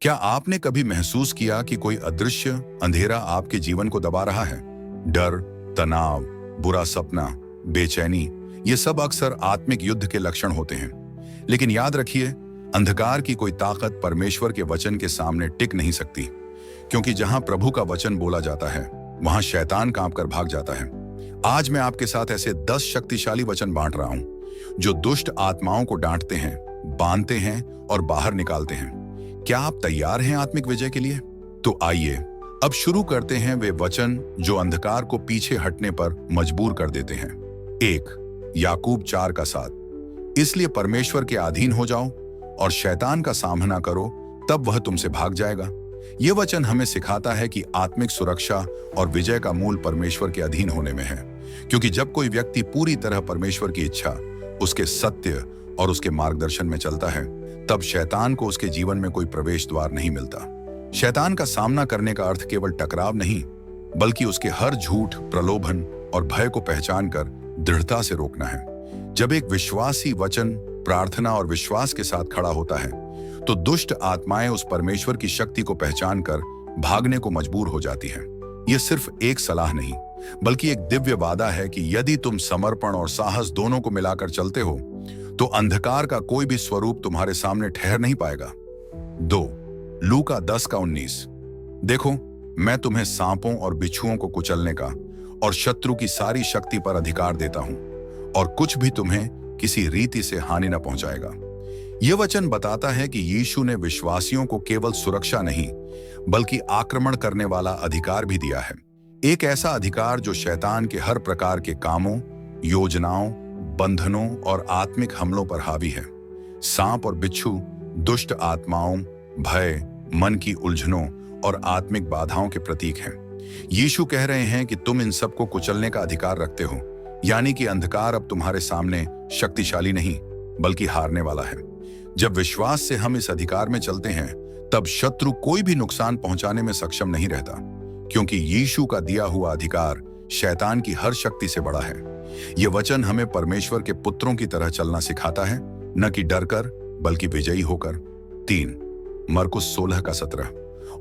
क्या आपने कभी महसूस किया कि कोई अदृश्य अंधेरा आपके जीवन को दबा रहा है? डर, तनाव, बुरा सपना, बेचैनी, ये सब अक्सर आत्मिक युद्ध के लक्षण होते हैं। लेकिन याद रखिए, अंधकार की कोई ताकत परमेश्वर के वचन के सामने टिक नहीं सकती, क्योंकि जहां प्रभु का वचन बोला जाता है, वहां शैतान कांप कर भाग जाता है। आज मैं आपके साथ ऐसे 10 शक्तिशाली वचन बांट रहा हूं, जो दुष्ट आत्माओं को डांटते हैं, बांधते हैं और बाहर निकालते हैं। क्या आप तैयार हैं आत्मिक विजय के लिए? तो आइए अब शुरू करते हैं वे वचन जो अंधकार को पीछे हटने पर मजबूर कर देते हैं। 1 याकूब 4:7। इसलिए परमेश्वर के अधीन हो जाओ और शैतान का सामना करो, तब वह तुमसे भाग जाएगा। यह वचन हमें सिखाता है कि आत्मिक सुरक्षा और विजय का मूल परमेश्वर के अधीन होने में है, क्योंकि जब कोई व्यक्ति पूरी तरह परमेश्वर की इच्छा, उसके सत्य और उसके मार्गदर्शन में चलता है, तब शैतान को उसके जीवन में कोई प्रवेश द्वार नहीं मिलता। शैतान का सामना करने का अर्थ केवल टकराव नहीं, बल्कि उसके हर झूठ, प्रलोभन और भय को पहचान कर दृढ़ता से रोकना है। जब एक विश्वासी वचन, प्रार्थना और विश्वास के साथ खड़ा होता है, तो दुष्ट आत्माएं उस परमेश्वर की शक्ति को पहचान कर भागने को मजबूर हो जाती हैं। यह सिर्फ एक सलाह नहीं, बल्कि एक दिव्य वादा है कि यदि तुम समर्पण और साहस दोनों को मिलाकर चलते हो, तो अंधकार का कोई भी स्वरूप तुम्हारे सामने ठहर नहीं पाएगा। 2 लूका 10:19। देखो, मैं तुम्हें सांपों और बिच्छुओं को कुचलने का और शत्रु की सारी शक्ति पर अधिकार देता हूं, और कुछ भी तुम्हें किसी रीति से हानि न पहुंचाएगा। यह वचन बताता है कि यीशु ने विश्वासियों को केवल सुरक्षा नहीं, बल्कि आक्रमण करने वाला अधिकार भी दिया है। एक ऐसा अधिकार जो शैतान के हर प्रकार के कामों, योजनाओं, बंधनों और आत्मिक हमलों पर हावी है। सांप और बिच्छू दुष्ट आत्माओं, भय, मन की उलझनों और आत्मिक बाधाओं के प्रतीक हैं। यीशु कह रहे हैं कि तुम इन सबको कुचलने का अधिकार रखते हो, यानी कि अंधकार अब तुम्हारे सामने शक्तिशाली नहीं, बल्कि हारने वाला है। जब विश्वास से हम इस अधिकार में चलते हैं, तब शत्रु कोई भी नुकसान पहुंचाने में सक्षम नहीं रहता, क्योंकि यीशु का दिया हुआ अधिकार शैतान की हर शक्ति से बड़ा है। यह वचन हमें परमेश्वर के पुत्रों की तरह चलना सिखाता है, न कि डर कर, बल्कि विजयी होकर। 3 मरकुस 16:17।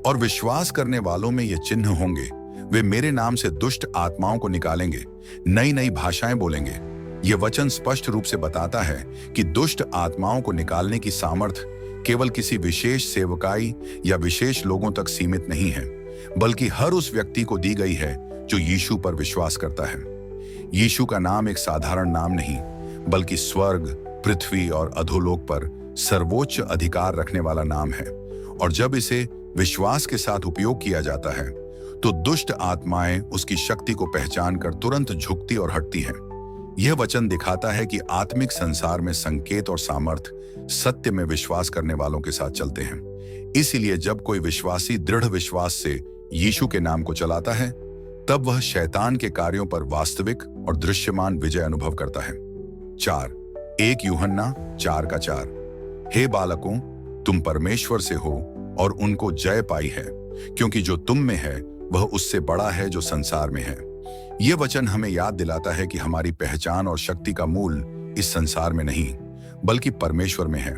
और विश्वास करने वालों में ये चिन्ह होंगे, वे मेरे नाम से दुष्ट आत्माओं को निकालेंगे, नई नई भाषाएं बोलेंगे। यह वचन स्पष्ट रूप से बताता है कि दुष्ट आत्माओं को निकालने की सामर्थ केवल किसी विशेष सेवकाई या विशेष लोगों तक सीमित नहीं है, बल्कि हर उस व्यक्ति को दी गई है जो यीशु पर विश्वास करता है। यीशु का नाम एक साधारण नाम नहीं, बल्कि स्वर्ग, पृथ्वी और अधोलोक पर सर्वोच्च अधिकार रखने वाला नाम है। और जब इसे विश्वास के साथ उपयोग किया जाता है, तो दुष्ट आत्माएं उसकी शक्ति को पहचान कर तुरंत झुकती और हटती हैं। यह वचन दिखाता है कि आत्मिक संसार में संकेत और सामर्थ्य सत्य में विश्वास करने वालों के साथ चलते हैं। इसीलिए जब कोई विश्वासी दृढ़ विश्वास से यीशु के नाम को चलाता है, तब वह शैतान के कार्यों पर वास्तविक और दृश्यमान विजय अनुभव करता है। 4 1 यूहन्ना 4:4। हे बालकों, तुम परमेश्वर से हो और उनको जय पाई है, क्योंकि जो तुम में है वह उससे बड़ा है जो संसार में है। यह वचन हमें याद दिलाता है कि हमारी पहचान और शक्ति का मूल इस संसार में नहीं, बल्कि परमेश्वर में है।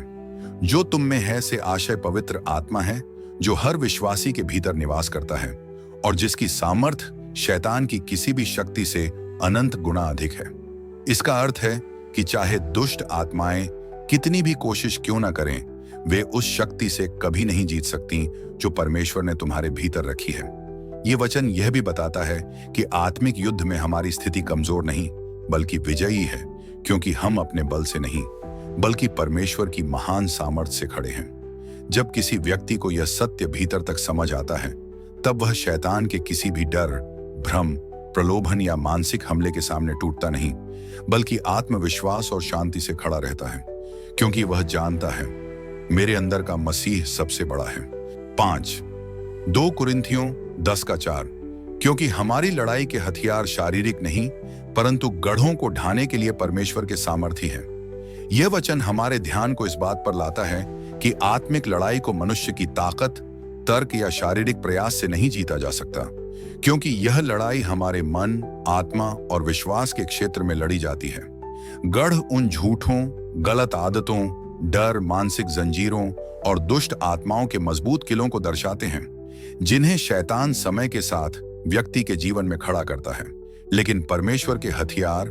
जो तुम में है से आशय पवित्र आत्मा है, जो हर विश्वासी के भीतर निवास करता है, और जिसकी सामर्थ शैतान की किसी भी शक्ति से अनंत गुना अधिक है। इसका अर्थ है कि चाहे दुष्ट आत्माएं कितनी भी कोशिश क्यों ना करें, वे उस शक्ति से कभी नहीं जीत सकती जो परमेश्वर ने तुम्हारे भीतर रखी है। ये वचन यह भी बताता है कि आत्मिक युद्ध में हमारी स्थिति कमजोर नहीं, बल्कि विजयी है, क्योंकि हम अपने बल से नहीं, बल्कि परमेश्वर की महान सामर्थ्य से खड़े हैं। जब किसी व्यक्ति को यह सत्य भीतर तक समझ आता है, तब वह शैतान के किसी भी डर, भ्रम, प्रलोभन या मानसिक हमले के सामने टूटता नहीं, बल्कि आत्मविश्वास और शांति से खड़ा रहता है, क्योंकि वह जानता है मेरे अंदर का मसीह सबसे बड़ा है। 5 2 कुरिन्थियों 10:4। क्योंकि हमारी लड़ाई के हथियार शारीरिक नहीं, परंतु गढ़ों को ढाने के लिए परमेश्वर के सामर्थी हैं। यह वचन हमारे ध्यान को इस बात पर लाता है कि आत्मिक लड़ाई को मनुष्य की ताकत, तर्क या शारीरिक प्रयास से नहीं जीता जा सकता, क्योंकि यह लड़ाई हमारे मन, आत्मा और विश्वास के क्षेत्र में लड़ी जाती है। गढ़ उन झूठों, गलत आदतों, डर, मानसिक जंजीरों और दुष्ट आत्माओं के मजबूत किलों को दर्शाते हैं, जिन्हें शैतान समय के साथ व्यक्ति के जीवन में खड़ा करता है। लेकिन परमेश्वर के हथियार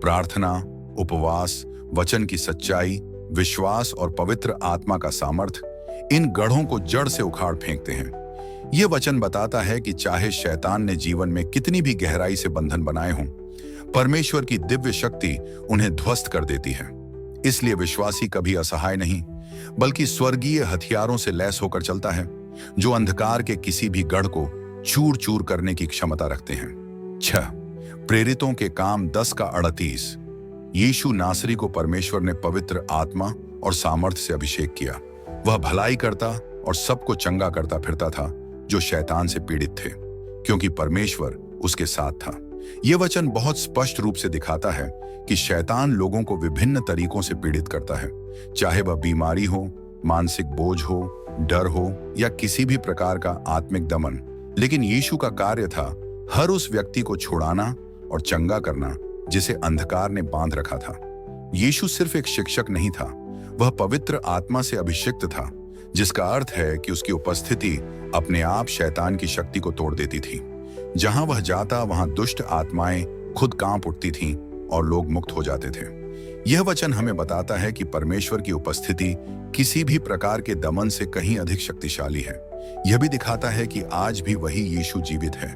प्रार्थना, उपवास, वचन की सच्चाई, विश्वास और पवित्र आत्मा का सामर्थ्य इन गढ़ों को जड़ से उखाड़ फेंकते हैं। यह वचन बताता है कि चाहे शैतान ने जीवन में कितनी भी गहराई से बंधन बनाए हों, परमेश्वर की दिव्य शक्ति उन्हें ध्वस्त कर देती है। इसलिए विश्वासी कभी असहाय नहीं, बल्कि स्वर्गीय हथियारों से लैस होकर चलता है, जो अंधकार के किसी भी गढ़ को चूर चूर करने की क्षमता रखते हैं। 6 प्रेरितों के काम 10 का 38। यीशु नासरी को परमेश्वर ने पवित्र आत्मा और सामर्थ्य से अभिषेक किया। वह भलाई करता और सबको चंगा करता फिरता था जो शैतान से पीड़ित थे, क्योंकि परमेश्वर उसके साथ था। यह वचन बहुत स्पष्ट रूप से दिखाता है कि शैतान लोगों को विभिन्न तरीकों से पीड़ित करता है, चाहे वह बीमारी हो, मानसिक बोझ हो, डर हो या किसी भी प्रकार का आत्मिक दमन। लेकिन यीशु का कार्य था हर उस व्यक्ति को छुड़ाना और चंगा करना जिसे अंधकार ने बांध रखा था। यीशु सिर्फ एक शिक्षक नहीं था, वह पवित्र आत्मा से अभिषिक्त था, जिसका अर्थ है कि उसकी उपस्थिति अपने आप शैतान की शक्ति को तोड़ देती थी। जहां वह जाता वहां दुष्ट आत्माएं खुद कांप उठती थीं और लोग मुक्त हो जाते थे। यह वचन हमें बताता है कि परमेश्वर की उपस्थिति किसी भी प्रकार के दमन से कहीं अधिक शक्तिशाली है। यह भी दिखाता है कि आज भी वही यीशु जीवित है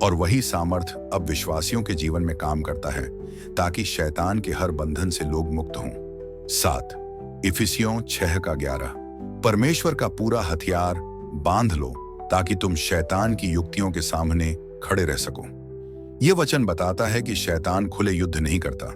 और वही सामर्थ्य अब विश्वासियों के जीवन में काम करता है, ताकि शैतान के हर बंधन से लोग मुक्त हों। 7 इफिसियों 6 का 11। परमेश्वर का पूरा हथियार बांध लो ताकि तुम शैतान की युक्तियों के सामने खड़े रह सको। यह वचन बताता है कि शैतान खुले युद्ध नहीं करता,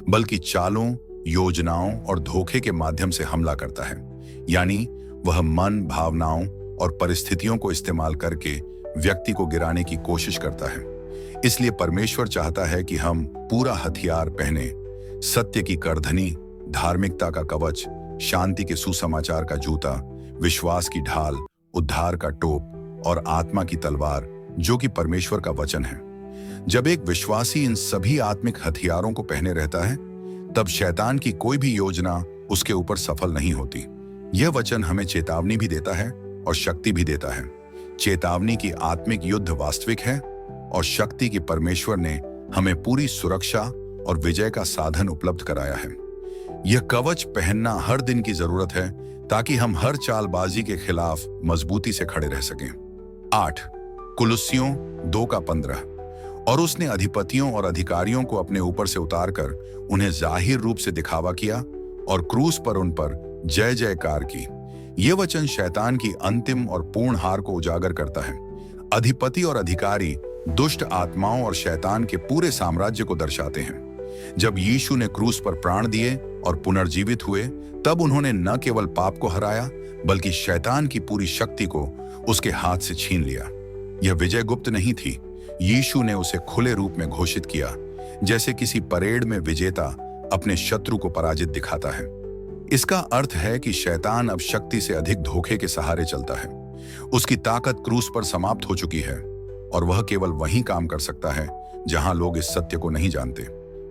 बल्कि चालों, योजनाओं और धोखे के माध्यम से हमला करता है। यानी वह मन, भावनाओं और परिस्थितियों को इस्तेमाल करके व्यक्ति को गिराने की कोशिश करता है। इसलिए परमेश्वर चाहता है कि हम पूरा हथियार पहने, सत्य की करधनी, धार्मिकता का कवच, शांति के सुसमाचार का जूता, विश्वास की ढाल, उद्धार का टोप और आत्मा की तलवार, जो कि परमेश्वर का वचन है। जब एक विश्वासी इन सभी आत्मिक हथियारों को पहने रहता है, तब शैतान की कोई भी योजना उसके ऊपर सफल नहीं होती। यह वचन हमें चेतावनी भी देता है और शक्ति भी देता है। चेतावनी की आत्मिक युद्ध वास्तविक है और शक्ति की परमेश्वर ने हमें पूरी सुरक्षा और विजय का साधन उपलब्ध कराया है। यह कवच पहनना हर दिन की जरूरत है, ताकि हम हर चालबाजी के खिलाफ मजबूती से खड़े रह सकें। 8 कुलुस्सियों 2 का 15। और उसने अधिपतियों और अधिकारियों को अपने ऊपर से उतारकर उन्हें जाहिर रूप से दिखावा किया और क्रूस पर उन पर जय जयकार की। यह वचन शैतान की अंतिम और पूर्ण हार को उजागर करता है। अधिपति और अधिकारी दुष्ट आत्माओं और शैतान के पूरे साम्राज्य को दर्शाते हैं। जब यीशु ने क्रूस पर प्राण दिए और पुनर्जीवित हुए, तब उन्होंने न केवल पाप को हराया, बल्कि शैतान की पूरी शक्ति को उसके हाथ से छीन लिया। यह विजय गुप्त नहीं थी, यीशु ने उसे खुले रूप में घोषित किया, जैसे किसी परेड में विजेता अपने शत्रु को पराजित दिखाता है। इसका अर्थ है कि शैतान अब शक्ति से अधिक धोखे के सहारे चलता है। उसकी ताकत क्रूस पर समाप्त हो चुकी है और वह केवल वहीं काम कर सकता है जहां लोग इस सत्य को नहीं जानते।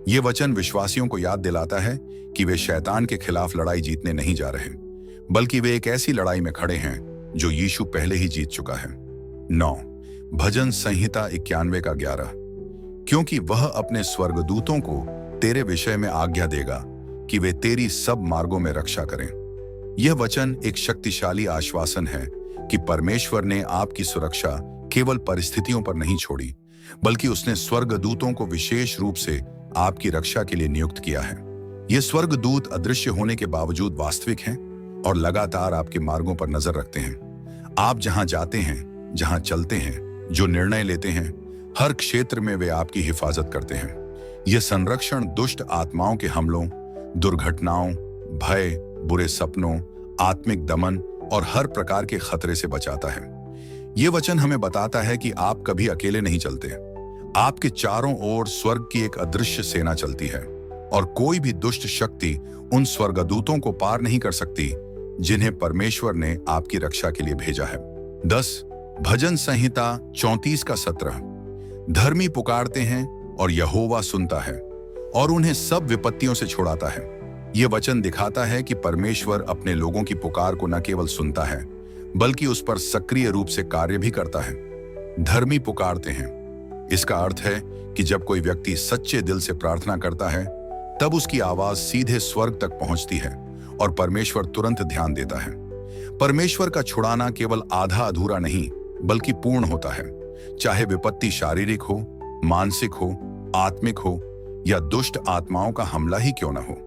ये वचन विश्वासियों को याद दिलाता है कि वे शैतान के खिलाफ लड़ाई जीतने नहीं जा रहे, बल्कि वे एक ऐसी लड़ाई में खड़े हैं जो यीशु पहले ही जीत चुका है। 9 भजन संहिता 91 का 11। क्योंकि वह अपने स्वर्गदूतों को तेरे विषय में आज्ञा देगा कि वे तेरी सब मार्गों में रक्षा करें। यह वचन एक शक्तिशाली आश्वासन है कि परमेश्वर ने आपकी सुरक्षा केवल परिस्थितियों पर नहीं छोड़ी, बल्कि उसने स्वर्गदूतों को विशेष रूप से आपकी रक्षा के लिए नियुक्त किया है। ये स्वर्गदूत अदृश्य होने के बावजूद वास्तविक हैं और लगातार आपके मार्गों पर नजर रखते हैं। आप जहां जाते हैं, जहां चलते हैं, जो निर्णय लेते हैं, हर क्षेत्र में वे आपकी हिफाजत करते हैं। यह संरक्षण दुष्ट आत्माओं के हमलों, दुर्घटनाओं, भय, बुरे सपनों, आत्मिक दमन और हर प्रकार के खतरे से बचाता है। यह वचन हमें बताता है कि आप कभी अकेले नहीं चलते। आपके चारों ओर स्वर्ग की एक अदृश्य सेना चलती है और कोई भी दुष्ट शक्ति उन स्वर्गदूतों को पार नहीं कर सकती जिन्हें परमेश्वर ने आपकी रक्षा के लिए भेजा है। 10 भजन संहिता 34 का 17। धर्मी पुकारते हैं और यहोवा सुनता है और उन्हें सब विपत्तियों से छुड़ाता है। ये वचन दिखाता है कि परमेश्वर अपने लोगों की पुकार को न केवल सुनता है बल्कि उस पर सक्रिय रूप से कार्य भी करता है। धर्मी पुकारते हैं, इसका अर्थ है कि जब कोई व्यक्ति सच्चे दिल से प्रार्थना करता है तब उसकी आवाज सीधे स्वर्ग तक पहुंचती है और परमेश्वर तुरंत ध्यान देता है। परमेश्वर का छुड़ाना केवल आधा अधूरा नहीं बल्कि पूर्ण होता है, चाहे विपत्ति शारीरिक हो, मानसिक हो, आत्मिक हो या दुष्ट आत्माओं का हमला ही क्यों न हो।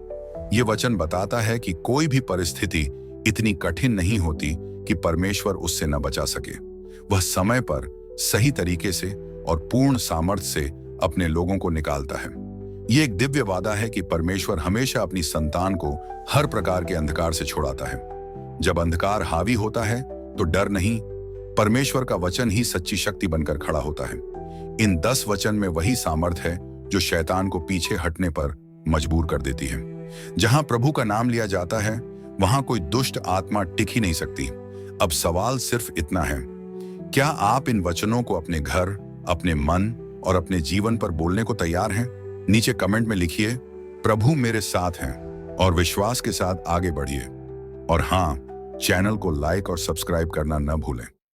यह वचन बताता है कि कोई भी परिस्थिति इतनी कठिन नहीं होती कि परमेश्वर उससे न बचा सके। वह समय पर सही तरीके से और पूर्ण सामर्थ्य से अपने लोगों को निकालता है। यह एक दिव्य वादा है कि परमेश्वर हमेशा अपनी संतान को हर प्रकार के अंधकार से छुड़ाता है। जब अंधकार हावी होता है तो डर नहीं, परमेश्वर का वचन ही सच्ची शक्ति बनकर खड़ा होता है। इन 10 वचन में वही सामर्थ्य है जो शैतान को पीछे हटने पर मजबूर कर देती है। जहां प्रभु का नाम लिया जाता है वहां कोई दुष्ट आत्मा टिक ही नहीं सकती। अब सवाल सिर्फ इतना है, क्या आप इन वचनों को अपने घर, अपने मन और अपने जीवन पर बोलने को तैयार हैं? नीचे कमेंट में लिखिए, प्रभु मेरे साथ हैं, और विश्वास के साथ आगे बढ़िए। और हाँ, चैनल को लाइक और सब्सक्राइब करना न भूलें।